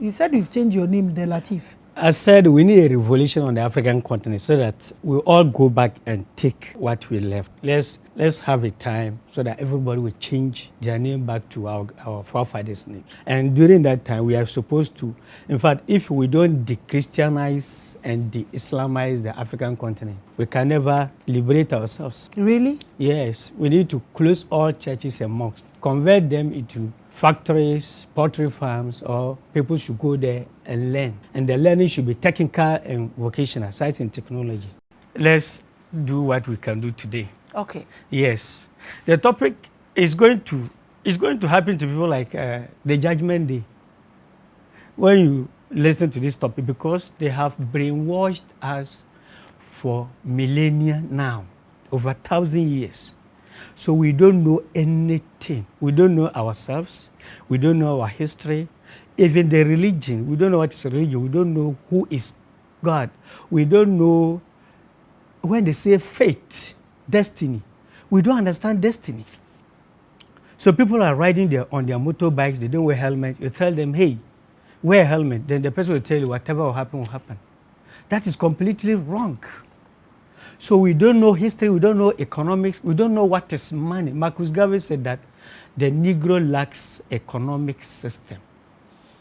You said you've changed your name, De Latif. I said we need a revolution on the African continent so that we all go back and take what we left. Let's have a time so that everybody will change their name back to our forefathers' name. And during that time, we are supposed to, in fact, if we don't de-Christianize and de-Islamize the African continent, we can never liberate ourselves. Really? Yes, we need to close all churches and mosques, convert them into factories, poultry farms, or people should go there and learn. And the learning should be technical and vocational, science and technology. Let's do what we can do today. Okay. Yes. The topic is going to happen to people like the Judgment Day. When you listen to this topic, because they have brainwashed us for millennia now, over 1,000 years. So we don't know anything. We don't know ourselves. We don't know our history. Even the religion, we don't know what is religion. We don't know who is God. We don't know, when they say fate, destiny, we don't understand destiny. So people are riding on their motorbikes, they don't wear helmet. You tell them, hey, wear a helmet. Then the person will tell you whatever will happen, will happen. That is completely wrong. So we don't know history, we don't know economics, we don't know what is money. Marcus Garvey said that the Negro lacks economic system.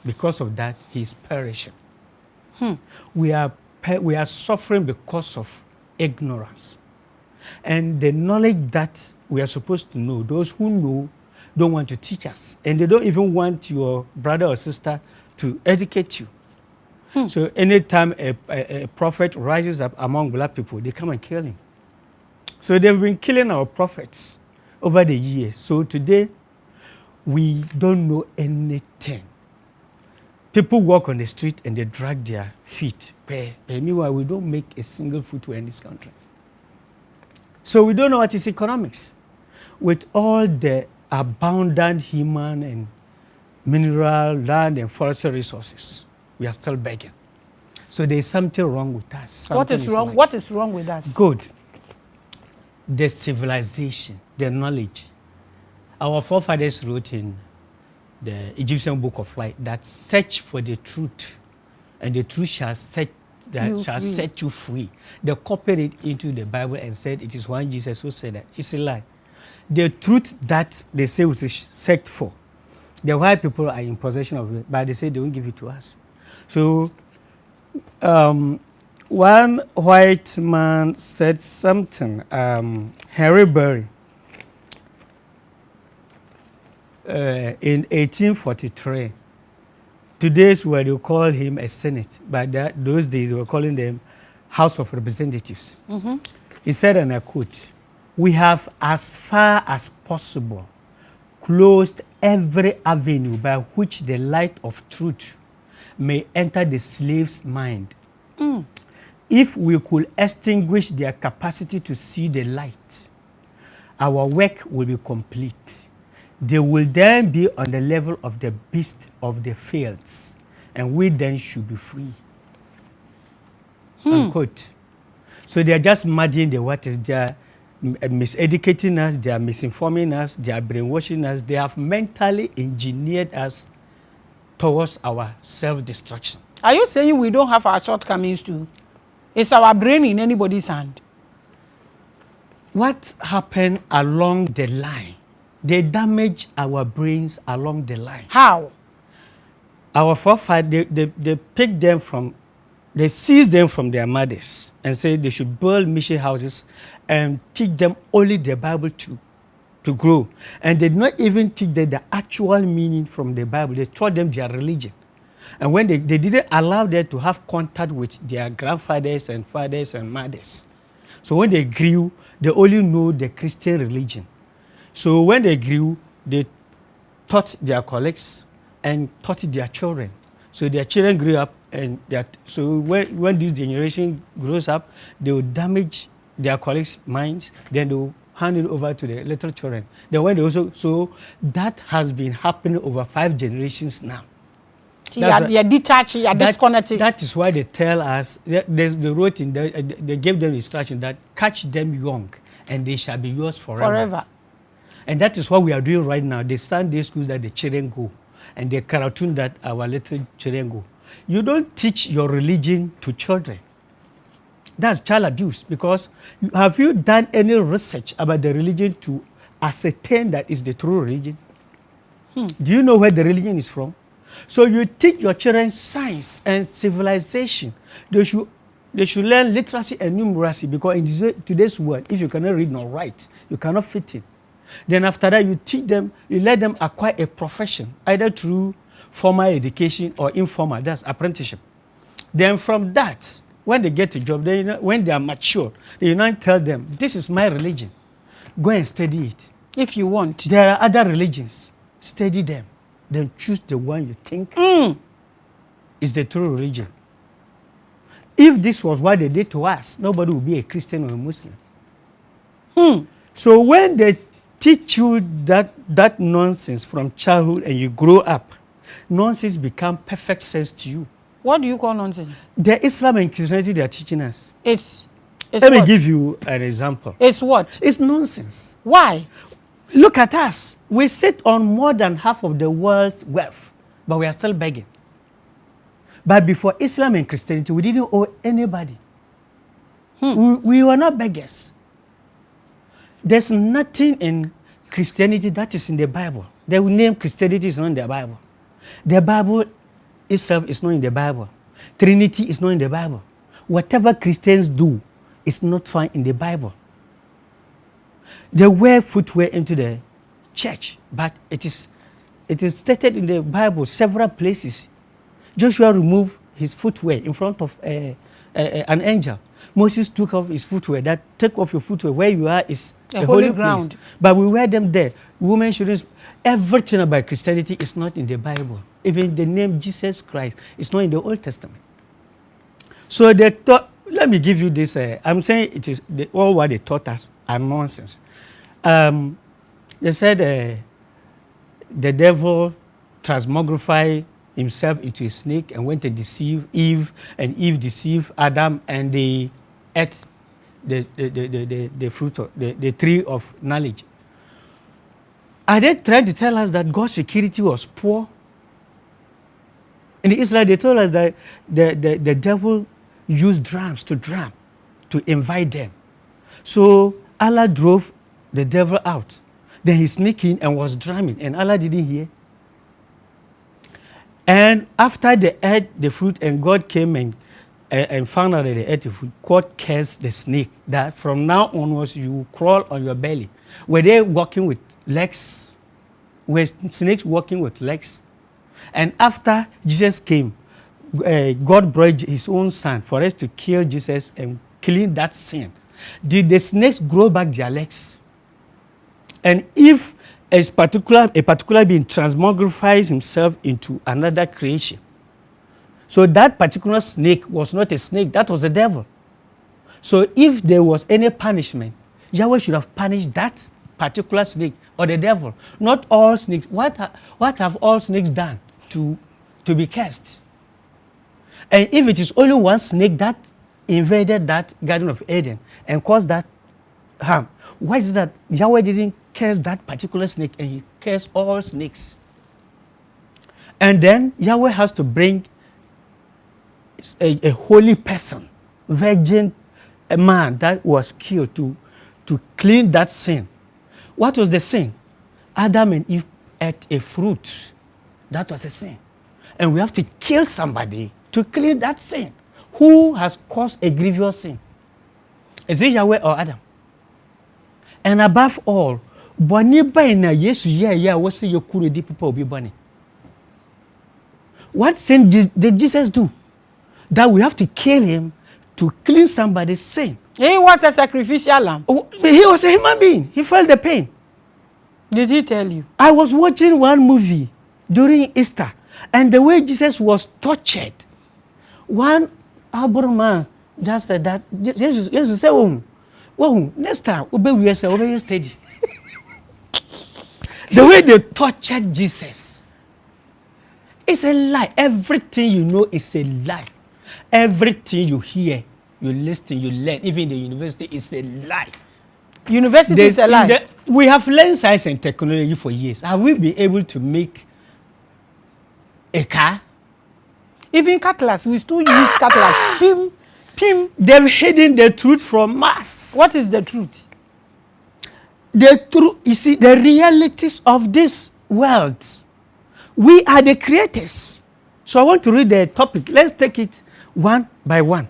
Because of that, he is perishing. We are suffering because of ignorance. And the knowledge that we are supposed to know, those who know don't want to teach us. And they don't even want your brother or sister to educate you. So anytime a prophet rises up among black people, they come and kill him. So they've been killing our prophets over the years. So today, we don't know anything. People walk on the street and they drag their feet. Meanwhile, we don't make a single footwear in this country. So we don't know what is economics. With all the abundant human and mineral, land, and forestry resources, we are still begging. So there is something wrong with us. What is wrong? What is wrong with us? Good. The civilization, the knowledge. Our forefathers wrote in the Egyptian Book of Life that search for the truth, and the truth shall set you free. They copied it into the Bible and said it is one Jesus who said that. It's a lie. The truth that they say was searched for, the white people are in possession of it, but they say they won't give it to us. So one white man said something, Henry Berry, in 1843. Today's where they call him a Senate, but those days they were calling them House of Representatives. He said, and I quote, "We have as far as possible closed every avenue by which the light of truth may enter the slave's mind. If we could extinguish their capacity to see the light, our work will be complete. They will then be on the level of the beasts of the fields, and we then should be free." Unquote. So they are just muddying the waters. They are miseducating us, they are misinforming us, they are brainwashing us. They have mentally engineered us towards our self-destruction. Are you saying we don't have our shortcomings too? Is our brain in anybody's hand? What happened along the line? They damage our brains along the line. How? Our forefathers, they picked them from, they seized them from their mothers and said they should build mission houses and teach them only the Bible to grow. And they did not even teach them the actual meaning from the Bible. They taught them their religion. And when they didn't allow them to have contact with their grandfathers and fathers and mothers. So when they grew, they only know the Christian religion. So when they grew, they taught their colleagues and taught their children. So their children grew up, and so when this generation grows up, they will damage their colleagues' minds, then they will hand it over to the little children. Then when they also, so that has been happening over 5 generations now. You're detached, you're disconnected. That is why they tell us, they wrote in they gave them instruction that catch them young and they shall be yours forever. And that is what we are doing right now. The Sunday schools that the children go. and the cartoon that our little children go. You don't teach your religion to children. That's child abuse, because have you done any research about the religion to ascertain that is the true religion? Do you know where the religion is from? So you teach your children science and civilization. They should learn literacy and numeracy, because in today's world, if you cannot read nor write, you cannot fit in. Then after that, you teach them, you let them acquire a profession, either through formal education or informal, that's apprenticeship. Then from that, when they get a job, when they are mature, you now tell them, this is my religion. Go and study it. If you want. There are other religions. Study them. Then choose the one you think is the true religion. If this was what they did to us, nobody would be a Christian or a Muslim. So when they teach you that nonsense from childhood and you grow up, nonsense become perfect sense to you. What do you call nonsense? The Islam and Christianity they are teaching us. It's Let me give you an example. It's what? It's nonsense. Why? Look at us. We sit on more than half of the world's wealth, but we are still begging. But before Islam and Christianity, we didn't owe anybody. We were not beggars. There's nothing in Christianity that is in the Bible. The name Christianity is not in the Bible. The Bible itself is not in the Bible. Trinity is not in the Bible. Whatever Christians do is not found in the Bible. They wear footwear into the church, but it is stated in the Bible several places. Joshua removed his footwear in front of an angel. Moses took off his footwear. That take off your footwear where you are is a holy ground. Place. But we wear them there. Women shouldn't. Everything about Christianity is not in the Bible. Even the name Jesus Christ is not in the Old Testament. So they taught. Let me give you this. I'm saying it is all what they taught us are nonsense. They said the devil transmogrified himself into a snake and went to deceive Eve, and Eve deceived Adam, and they ate the fruit of the tree of knowledge. Are they trying to tell us that God's security was poor? In Israel, they told us that the devil used drums to invite them. So Allah drove the devil out. Then he sneaked in and was drumming, and Allah didn't hear. And after they ate the fruit, and God came and found out that they ate the fruit, God cursed the snake that from now onwards you will crawl on your belly. Were they walking with legs? Were snakes walking with legs? And after Jesus came, God brought his own son for us to kill Jesus and clean that sin. Did the snakes grow back their legs? And if a particular being transmogrifies himself into another creation, so that particular snake was not a snake, that was the devil. So if there was any punishment, Yahweh should have punished that particular snake or the devil, not all snakes. What have all snakes done to be cursed? And if it is only one snake that invaded that Garden of Eden and caused that harm, why is that Yahweh didn't curse that particular snake and he cursed all snakes? And then Yahweh has to bring a holy person, virgin, a man that was killed to clean that sin. What was the sin? Adam and Eve ate a fruit. That was a sin. And we have to kill somebody to clean that sin. Who has caused a grievous sin? Is it Yahweh or Adam? And above all, boni baina Yesu ya wase yokure di people be boni. What sin did Jesus do? That we have to kill him to clean somebody's sin. He was a sacrificial lamb. Oh, he was a human being. He felt the pain. Did he tell you? I was watching one movie during Easter, and the way Jesus was tortured, one Albert man just said that Jesus said, "Oh, next time we steady." The way they tortured Jesus, it's a lie. Everything you know is a lie. Everything you hear, you listen, you learn, even in the university, is a lie. University is a lie. We have learned science and technology for years. Have we been able to make a car. Even cutlass, we still use cutlass. Pim, pim. They've hidden the truth from us. What is the truth? The truth, you see, the realities of this world. We are the creators. So I want to read the topic. Let's take it one by one.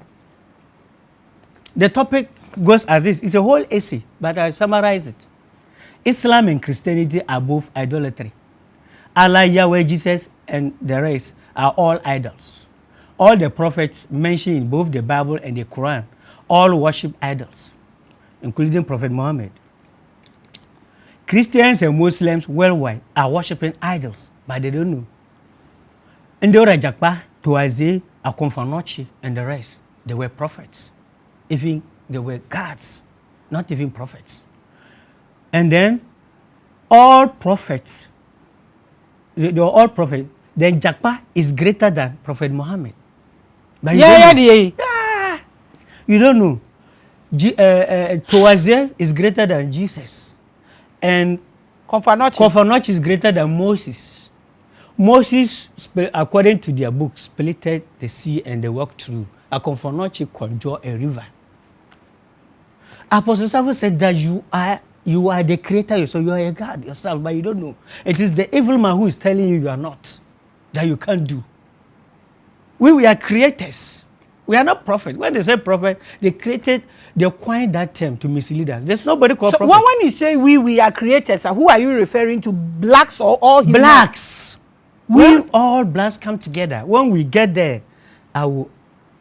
The topic goes as this. It's a whole essay, but I'll summarize it. Islam and Christianity are both idolatry. Allah, Yahweh, Jesus, and the rest are all idols. All the prophets mentioned in both the Bible and the Quran all worship idols, including Prophet Muhammad. Christians and Muslims worldwide are worshiping idols, but they don't know. Ndora Jakpa, Tuaze, Akonfanochi, and the rest, they were prophets. Even they were gods, not even prophets. And then all prophets, they were all prophets. Then Jakpa is greater than Prophet Muhammad. But Yeah. You don't know. Tuaze is greater than Jesus. And Konfanochi is greater than Moses. Moses, according to their book, splitted the sea and they walked through. Konfanochi conjured a river. Apostle Samuel said that you are the creator, so you are a God yourself, but you don't know. It is the evil man who is telling you are not, that you can't do. We are creators. We are not prophets. When they say prophet, they coined that term to mislead us. There's nobody called prophet. So when you say we are creators, who are you referring to? Blacks or all humans? Blacks. We all blacks come together. When we get there, I will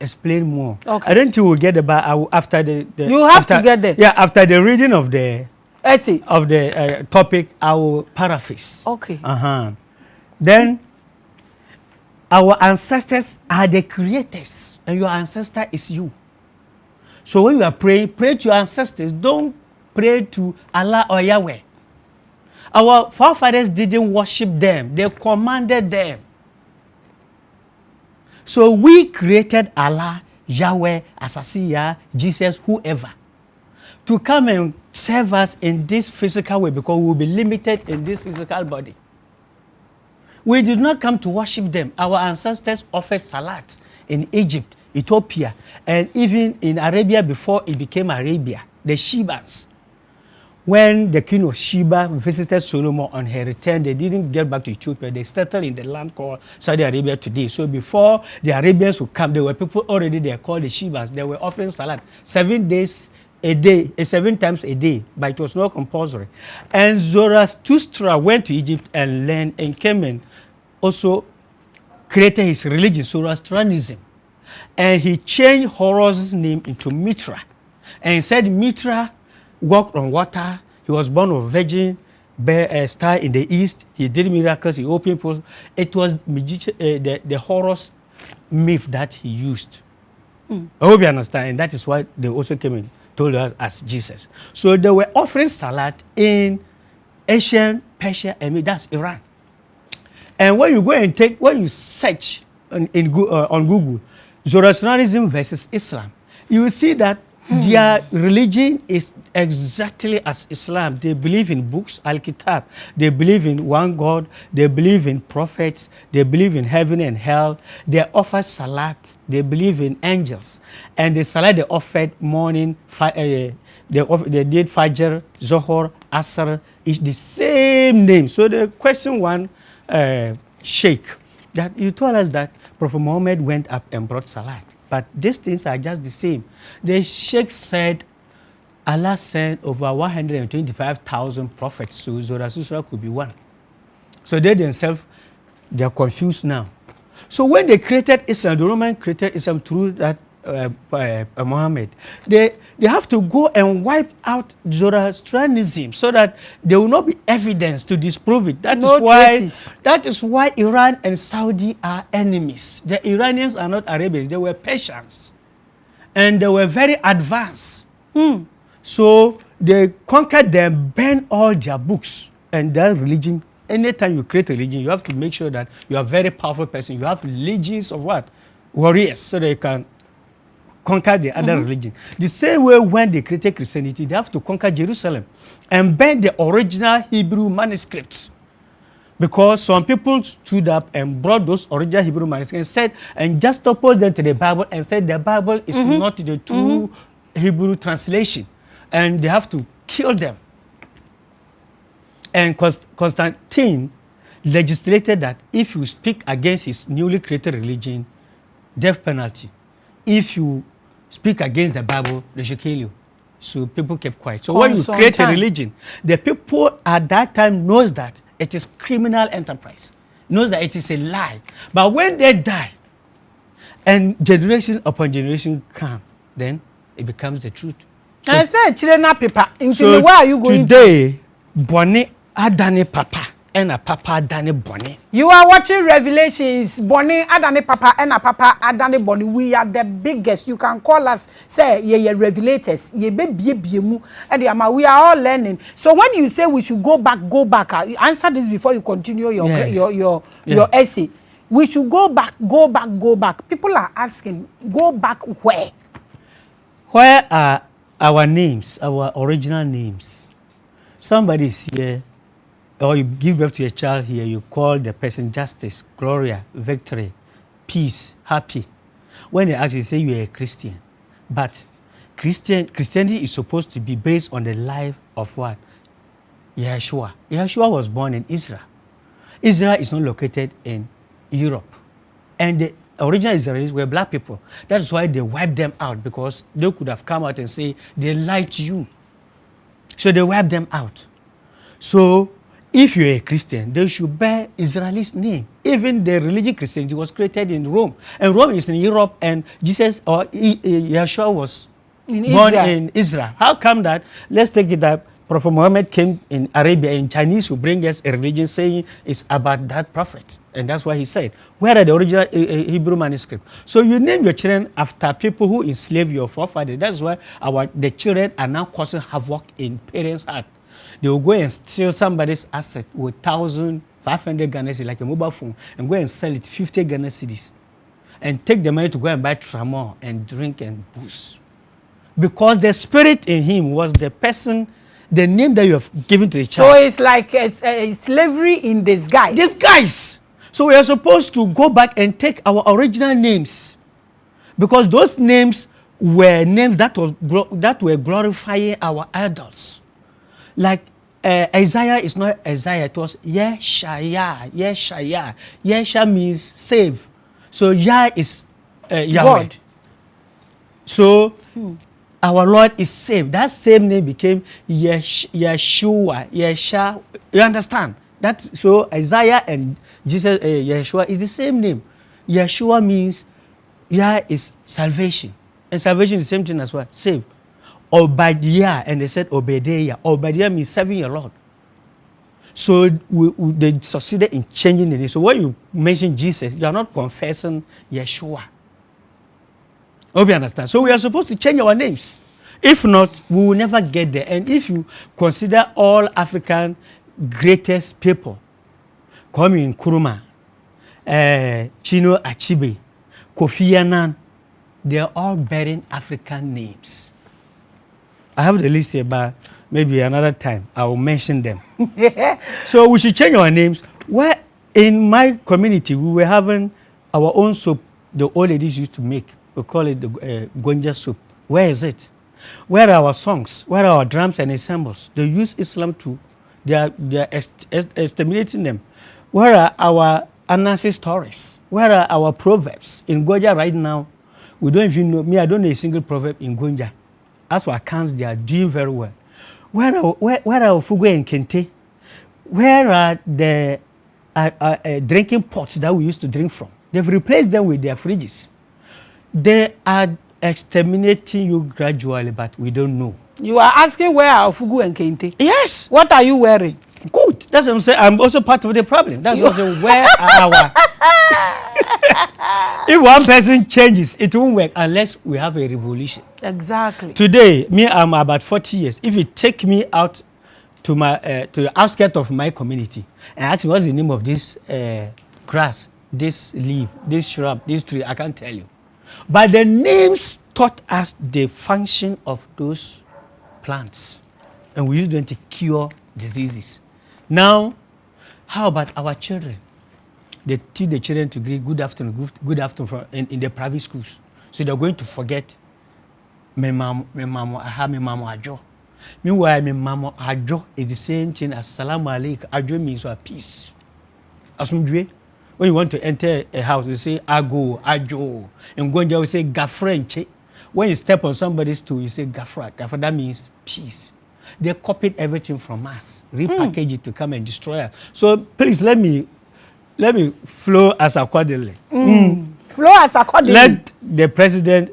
explain more. Okay. I don't think we'll get there, but I will, after the you have to get there. Yeah, after the reading of the essay of the topic, I will paraphrase. Okay. Then our ancestors are the creators, and your ancestor is you. So when you are praying, pray to your ancestors. Don't pray to Allah or Yahweh. Our forefathers didn't worship them. They commanded them. So we created Allah, Yahweh, Asasiya, Jesus, whoever, to come and serve us in this physical way, because we will be limited in this physical body. We did not come to worship them. Our ancestors offered salat in Egypt, Ethiopia, and even in Arabia before it became Arabia, the Shebans. When the king of Sheba visited Solomon on her return, they didn't get back to Ethiopia. They settled in the land called Saudi Arabia today. So before the Arabians would come, there were people already there called the Shebans. They were offering salat 7 days a day, 7 times a day, but it was not compulsory. And Zoroaster went to Egypt and learned and came and also created his religion, Zoroastrianism. And he changed Horus's name into Mitra. And he said Mitra walked on water. He was born of virgin star in the east. He did miracles. He opened portals. It was the Horus myth that he used. I hope you understand. And that is why they also came and told us as Jesus. So they were offering salat in Asian, Persia, and that's Iran. And when you go and when you search on Google, Zoroastrianism versus Islam, you will see that their religion is exactly as Islam. They believe in books, Al-Kitab. They believe in one God. They believe in prophets. They believe in heaven and hell. They offer salat. They believe in angels. And the salat they offered morning, they did Fajr, Zohor, Asr, is the same name. So the question one, Sheikh, that you told us that Prophet Muhammad went up and brought salat. But these things are just the same. The Sheikh said Allah sent over 125,000 prophets, so Zoroaster could be one. So they themselves, they're confused now. So when they created Islam, the Roman created Islam through that Muhammad, they have to go and wipe out Zoroastrianism so that there will not be evidence to disprove it. That is why Iran and Saudi are enemies. The Iranians are not Arabians, they were Persians. And they were very advanced. So they conquered them, banned all their books and their religion. Anytime you create a religion, you have to make sure that you are a very powerful person. You have legions of what? Warriors, so they can conquer the other religion. The same way when they created Christianity, they have to conquer Jerusalem and burn the original Hebrew manuscripts. Because some people stood up and brought those original Hebrew manuscripts and said, and just opposed them to the Bible and said the Bible is not the true Hebrew translation. And they have to kill them. And Constantine legislated that if you speak against his newly created religion, death penalty. If you speak against the Bible, they should kill you. So people kept quiet. So when you create a religion, the people at that time knows that it is criminal enterprise, knows that it is a lie. But when they die, and generation upon generation come, then it becomes the truth. So, I said, Chirena Papa, so where are you going today, Bonnie Adani Papa. And a papa Adani Bonnie. You are watching Revelations. Bonnie Adani Papa and a papa Adani Bonnie. We are the biggest. You can call us, say, ye revelators. Ye be mu. We are all learning. So when you say we should go back. Answer this before you continue your essay. We should go back. People are asking, go back where? Where are our names, our original names? Somebody is here. Or you give birth to a child here, you call the person Justice, Gloria, Victory, Peace, Happy. When they ask you, say you are a Christian. But Christianity is supposed to be based on the life of what? Yeshua. Yeshua was born in Israel. Israel is not located in Europe. And the original Israelis were black people. That's why they wiped them out, because they could have come out and say, they lied to you. So they wiped them out. So if you're a Christian, they should bear Israel's name. Even the religion Christianity was created in Rome. And Rome is in Europe, and Jesus or Yeshua was born in Israel. How come that? Let's take it that Prophet Muhammad came in Arabia, and Chinese will bring us a religion saying it's about that prophet. And that's what he said. Where are the original Hebrew manuscript? So you name your children after people who enslaved your forefathers. That's why the children are now causing havoc in parents' heart. They will go and steal somebody's asset with 1,500 Ghana cedis, like a mobile phone, and go and sell it 50 Ghana cedis, and take the money to go and buy tramor and drink and booze. Because the spirit in him was the person, the name that you have given to the child. So it's like it's slavery in disguise. Disguise. So we are supposed to go back and take our original names, because those names were names that were glorifying our idols. Like Isaiah is not Isaiah, it was Yeshaya. Yesha means save. So Yah is Yahweh. God. So our Lord is saved. That same name became Yeshua. Yesha. You understand? So Isaiah and Jesus, Yeshua is the same name. Yeshua means Yah is salvation. And salvation is the same thing as what? Save. Obadiah, and they said Obadiah. Obadiah means serving your Lord. So they succeeded in changing the name. So when you mention Jesus, you are not confessing Yeshua. Hope you understand. So we are supposed to change our names. If not, we will never get there. And if you consider all African greatest people, Kwame Nkrumah, Chino Achebe, Kofi Annan, they are all bearing African names. I have the list here, but maybe another time I will mention them. So we should change our names. Where in my community, we were having our own soup the old ladies used to make. We call it the gonja soup. Where is it? Where are our songs? Where are our drums and ensembles? They use Islam to, they are estimating them. Where are our Anansi stories? Where are our proverbs? In Gonja right now, we don't even know, I don't know a single proverb in Gonja. As for accounts, they are doing very well. Where are Fugu and Kente? Where are the drinking pots that we used to drink from? They've replaced them with their fridges. They are exterminating you gradually, but we don't know. You are asking where are Fugu and Kente? Yes. What are you wearing? Good. That's what I'm saying. I'm also part of the problem. That's what I'm saying. Where are our... If one person changes, it won't work unless we have a revolution. Exactly. Today, I'm about 40 years. If you take me out to the outskirts of my community and ask me what's the name of this grass, this leaf, this shrub, this tree, I can't tell you. But the names taught us the function of those plants. And we use them to cure diseases. Now, How about our children? They teach the children to greet good afternoon, good afternoon in the private schools. So they're going to forget me mama, I have me mama ajo. Meanwhile, me mama ajo is the same thing as salamu alaikum. Ajo means peace. Asumdwe. When you want to enter a house, you say ago, ajo. And Gonja will say gafrenche. When you step on somebody's toe, you say gafra. Gafra, that means peace. They copied everything from us, repackage it to come and destroy us. So please let me flow as accordingly. Flow as accordingly. Let the president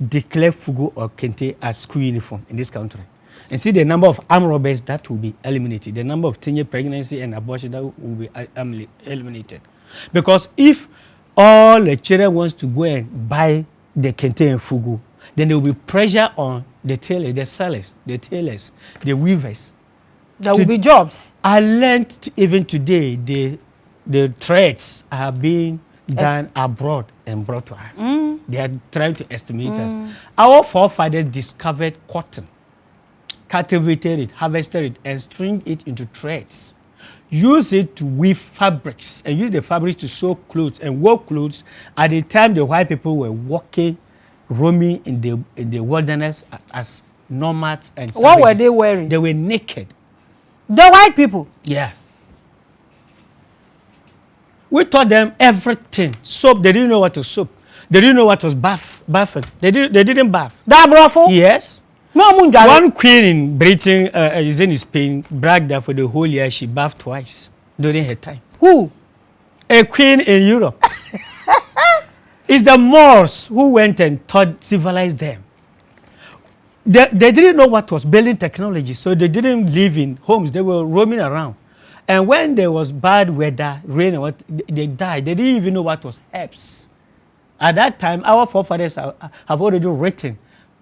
declare Fugu or Kente as school uniform in this country. And see the number of armed robbers that will be eliminated. The number of teenage pregnancy and abortion that will be eliminated. Because if all the children wants to go and buy the Kente and Fugu, then there will be pressure on the tailors, the sellers, the tailors, the weavers. There will be jobs. I learned even today the threads are being done abroad and brought to us. They are trying to estimate us. Our forefathers discovered cotton, cultivated it, harvested it, and string it into threads. Use it to weave fabrics and use the fabrics to sew clothes and work clothes at the time the white people were walking, roaming in the wilderness as nomads and savages. What were they wearing? They were naked. The white people? Yeah. We taught them everything. Soap, they didn't know what was soap. They didn't know what was bathing. They didn't bath. That bravo? Yes. No, one queen in Britain, is in Spain, bragged that for the whole year she bathed twice during her time. Who? A queen in Europe. It's the Moors who went and taught, civilized them. They didn't know what was building technology, so they didn't live in homes. They were roaming around. And when there was bad weather, rain, and what, they died. They didn't even know what was herbs. At that time, our forefathers have already written,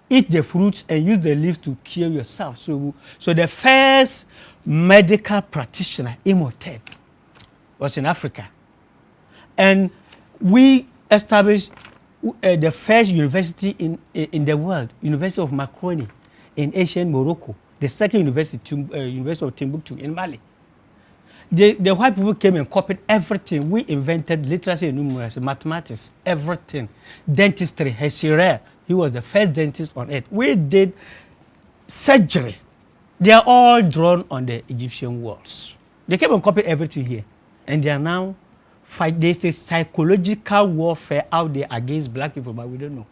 eat the fruits and use the leaves to cure yourself. So the first medical practitioner, Imhotep, was in Africa. And we established the first university in the world, University of Makroni in ancient Morocco. The second university, University of Timbuktu in Mali. The white people came and copied everything. We invented literacy and numeracy, mathematics, everything. Dentistry, Hesire, he was the first dentist on earth. We did surgery. They are all drawn on the Egyptian walls. They came and copied everything here. And they are now fight. There's a psychological warfare out there against black people, but we don't know.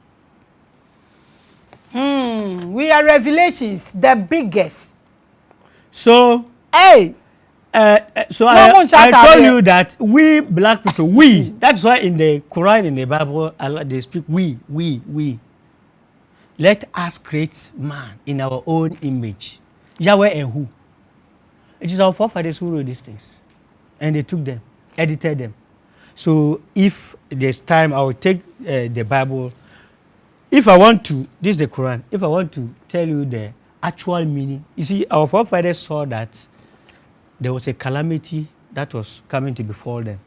We are revelations, the biggest. So, hey. So I told you that we black people, that's why in the Quran, in the Bible, Allah, they speak we. Let us create man in our own image. Yahweh and who? It is our forefathers who wrote these things. And they took them, edited them. So if there's time, I will take the Bible. If I want to, this is the Quran, if I want to tell you the actual meaning, you see, our forefathers saw that there was a calamity that was coming to befall them.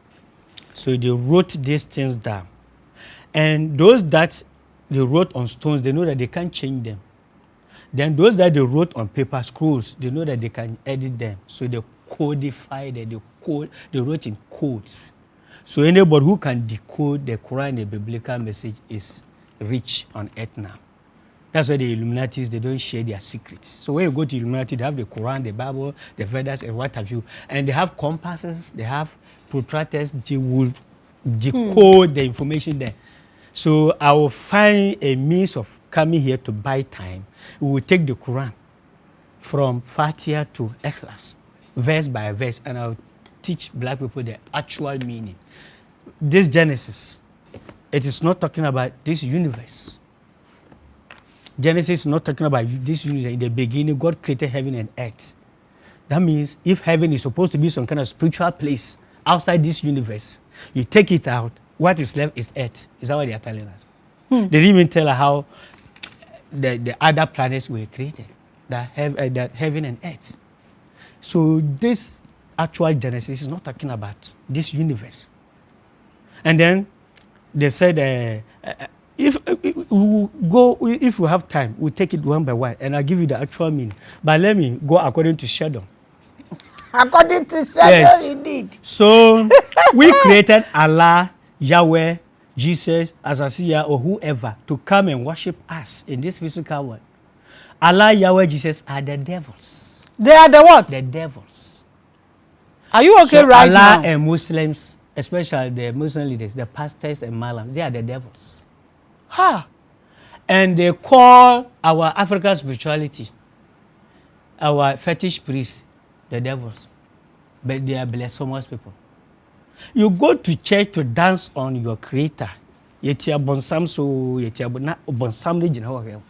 So they wrote these things down. And those that they wrote on stones, they know that they can't change them. Then those that they wrote on paper scrolls, they know that they can edit them. So they codified it, they wrote in codes. So anybody who can decode the Quran, the biblical message, is rich on earth now. That's why the Illuminatis, they don't share their secrets. So when you go to Illuminati, they have the Quran, the Bible, the Vedas, and what have you. And they have compasses, they have protractors, they will decode the information there. So I will find a means of coming here to buy time. We will take the Quran from Fatiha to Ikhlas, verse by verse, and I will teach black people the actual meaning. This Genesis, it is not talking about this universe. Genesis is not talking about this universe. In the beginning, God created heaven and earth. That means if heaven is supposed to be some kind of spiritual place outside this universe, you take it out, what is left is earth. Is that what they are telling us? They didn't even tell us how the other planets were created, that heaven and earth. So this actual Genesis is not talking about this universe. And then they said, if we have time, we'll take it one by one, and I'll give you the actual meaning. But let me go according to Sheldon. According to schedule, indeed. So we created Allah, Yahweh, Jesus, Azasiah, or whoever to come and worship us in this physical world. Allah, Yahweh, Jesus are the devils. They are the what? The devils. Are you okay so right Allah now? and Muslims, especially the Muslim leaders, the pastors and Malams, they are the devils. Ha! And they call our African spirituality, our fetish priests, the devils. But they are blasphemous people. You go to church to dance on your creator. Yetia bonsam so yetia na bonsam de jina ho.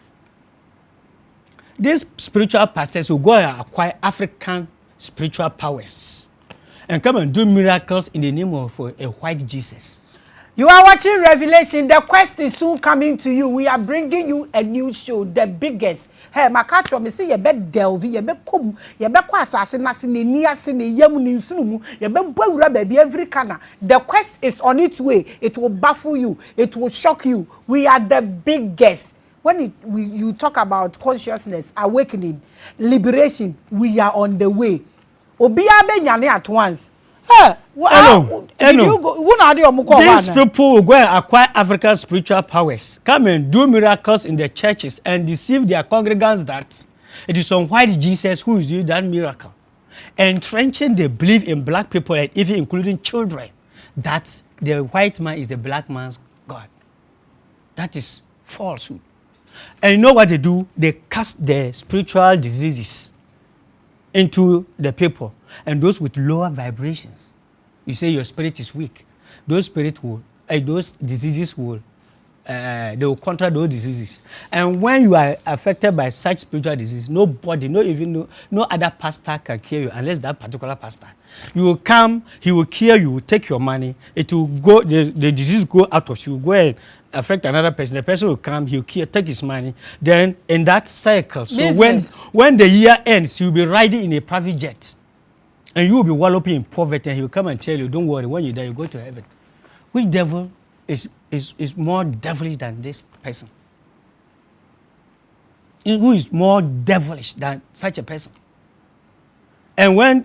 These spiritual pastors will go and acquire African spiritual powers and come and do miracles in the name of a white Jesus. You are watching Revelation. The quest is soon coming to you. We are bringing you a new show, the biggest. Hey, Makatro, me say you be delve, you be come, you be kwa asase na se ne ni ase ne yam ne nsunu mu, you be bawura baby every corner. The quest is on its way. It will baffle you. It will shock you. We are the biggest. When you talk about consciousness, awakening, liberation, we are on the way. Obiya be nyane at once. Hey, did you go? These people will go and acquire African spiritual powers, come and do miracles in the churches and deceive their congregants that it is some white Jesus who is doing that miracle. Entrenching the belief in black people and even including children that the white man is the black man's God. That is falsehood. And you know what they do? They cast the spiritual diseases into the people. And those with lower vibrations, you say your spirit is weak. Those diseases will, they will counter those diseases. And when you are affected by such spiritual disease, nobody, no other pastor can cure you unless that particular pastor. You will come, he will cure you, take your money. It will go, the disease will go out of you, go and affect another person. The person will come, he will cure, take his money. Then in that cycle, so when the year ends, you will be riding in a private jet. And you will be wallowing in poverty, and he will come and tell you, don't worry, when you die, you go to heaven. Which devil is more devilish than this person? Who is more devilish than such a person? And when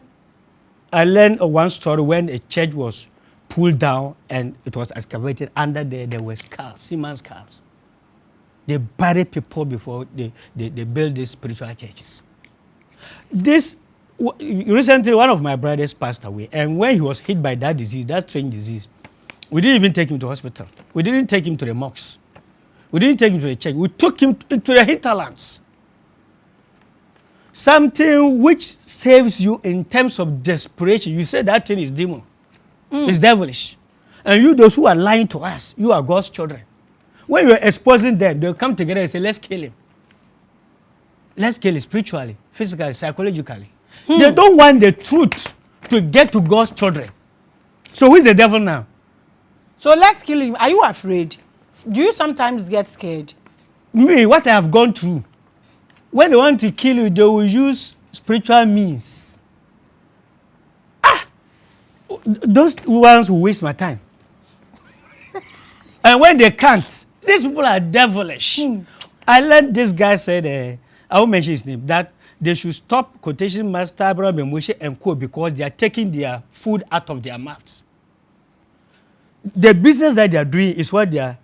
I learned one story when a church was pulled down and it was excavated, under there were skulls, human skulls. They buried people before they built these spiritual churches. Recently, one of my brothers passed away, and when he was hit by that disease, that strange disease, we didn't even take him to hospital. We didn't take him to the mosques. We didn't take him to the church. We took him into the hinterlands. Something which saves you in terms of desperation. You say that thing is demon. It's devilish. And you, those who are lying to us, you are God's children. When you're exposing them, they'll come together and say, let's kill him. Let's kill him spiritually, physically, psychologically. They don't want the truth to get to God's children. So who is the devil now? So let's kill him. Are you afraid? Do you sometimes get scared? Me, what I have gone through. When they want to kill you, they will use spiritual means. Those ones will waste my time. And when they can't, these people are devilish. I learned this guy said, I won't mention his name, that they should stop quotation master Abraham and Moshe and Co because they are taking their food out of their mouths. The business that they are doing is what they are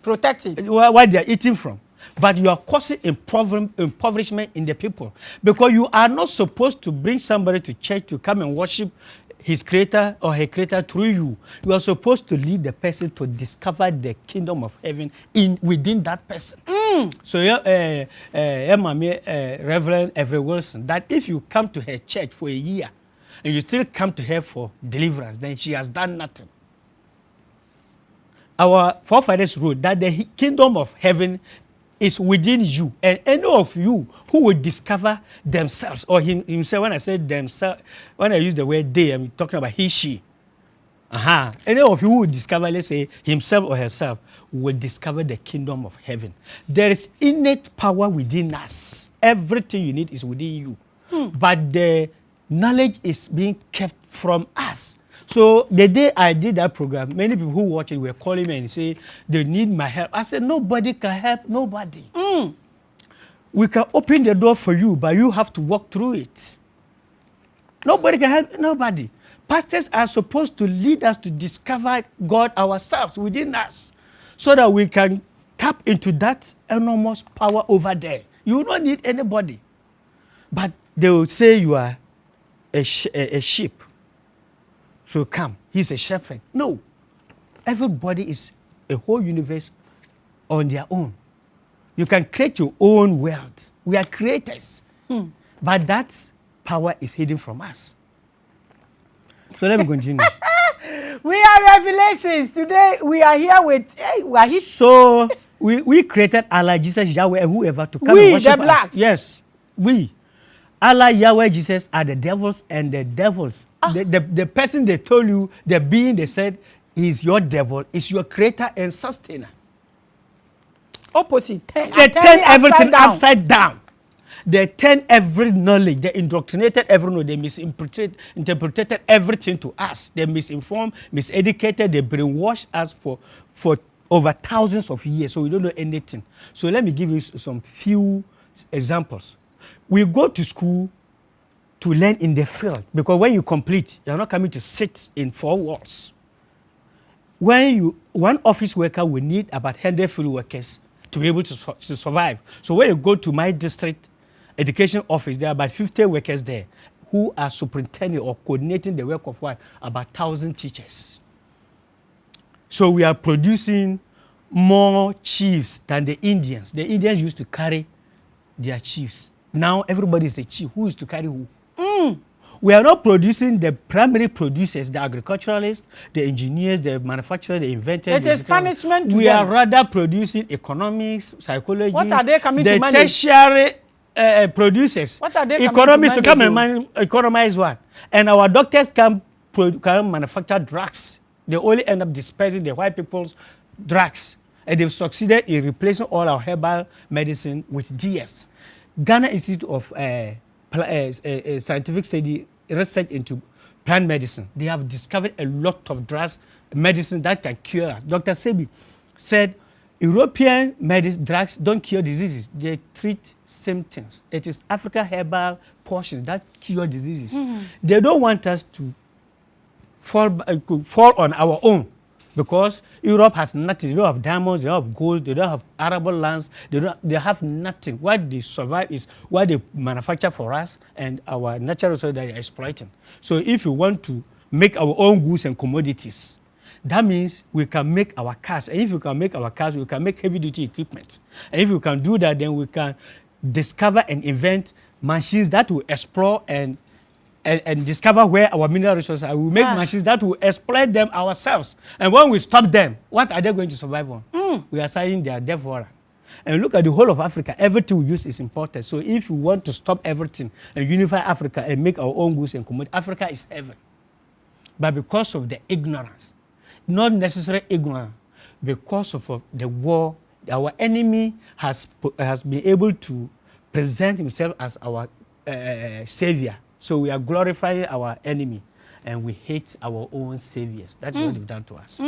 protecting, what they are eating from. But you are causing impoverishment in the people because you are not supposed to bring somebody to church to come and worship his creator or her creator through you. You are supposed to lead the person to discover the kingdom of heaven within that person. So Maame, Reverend Everett Wilson, that if you come to her church for a year and you still come to her for deliverance, then she has done nothing. Our forefathers wrote that the kingdom of heaven is within you, and any of you who will discover themselves or himself. When I say themselves, when I use the word they, I'm talking about he, she. Any of you who will discover, let's say, himself or herself, will discover the kingdom of heaven. There is innate power within us. Everything you need is within you. But the knowledge is being kept from us. So the day I did that program, many people who watch it were calling me and say, they need my help. I said, nobody can help nobody. We can open the door for you, but you have to walk through it. Nobody can help nobody. Pastors are supposed to lead us to discover God ourselves within us so that we can tap into that enormous power over there. You don't need anybody. But they will say you are a sheep. So come, he's a shepherd. No. Everybody is a whole universe on their own. You can create your own world. We are creators. But that power is hidden from us. So let me continue. We are Revelations. Today we are here with So we created Allah, Jesus, Yahweh, and whoever to come we, and worship the blacks. us. Yes, we. Allah, Yahweh, Jesus are the devils, and the devils. The person they told you, the being they said is your devil, is your creator and sustainer. Opposite. They turn everything upside down. They turn every knowledge. They indoctrinated every knowledge. They misinterpreted everything to us. They misinformed, miseducated. They brainwashed us for over thousands of years. So we don't know anything. So let me give you some few examples. We go to school to learn in the field, because when you complete, you're not coming to sit in four walls. One office worker will need about 100 field workers to be able to survive. So when you go to my district education office, there are about 50 workers there who are superintending or coordinating the work of what? About 1,000 teachers. So we are producing more chiefs than the Indians. The Indians used to carry their chiefs. Now everybody is a chief. Who is to carry who? We are not producing the primary producers, the agriculturalists, the engineers, the manufacturers, the inventors. It is punishment to we them. are rather producing economics, psychology. What are they coming to manage? The tertiary producers. What are they economists coming to come and economize what? And our doctors can manufacture drugs. They only end up dispersing the white people's drugs. And they've succeeded in replacing all our herbal medicine with DS. Ghana Institute of Scientific Study research into plant medicine. They have discovered a lot of drugs, medicine that can cure us. Dr. Sebi said European drugs don't cure diseases. They treat symptoms. It is Africa herbal portion that cure diseases. They don't want us to fall on our own, because Europe has nothing. They don't have diamonds, they don't have gold, they don't have arable lands, they have nothing. What they survive is what they manufacture for us and our natural resources that they are exploiting. So if we want to make our own goods and commodities, that means we can make our cars. And if we can make our cars, we can make heavy duty equipment. And if we can do that, then we can discover and invent machines that will explore and discover where our mineral resources are. We make machines that will exploit them ourselves. And when we stop them, what are they going to survive on? We are saying they are devourer. And look at the whole of Africa. Everything we use is imported. So if we want to stop everything and unify Africa and make our own goods and commodities, Africa is heaven. But because of the ignorance, not necessarily ignorance, because of the war, our enemy has been able to present himself as our savior. So we are glorifying our enemy and we hate our own saviors. That's what they've done to us.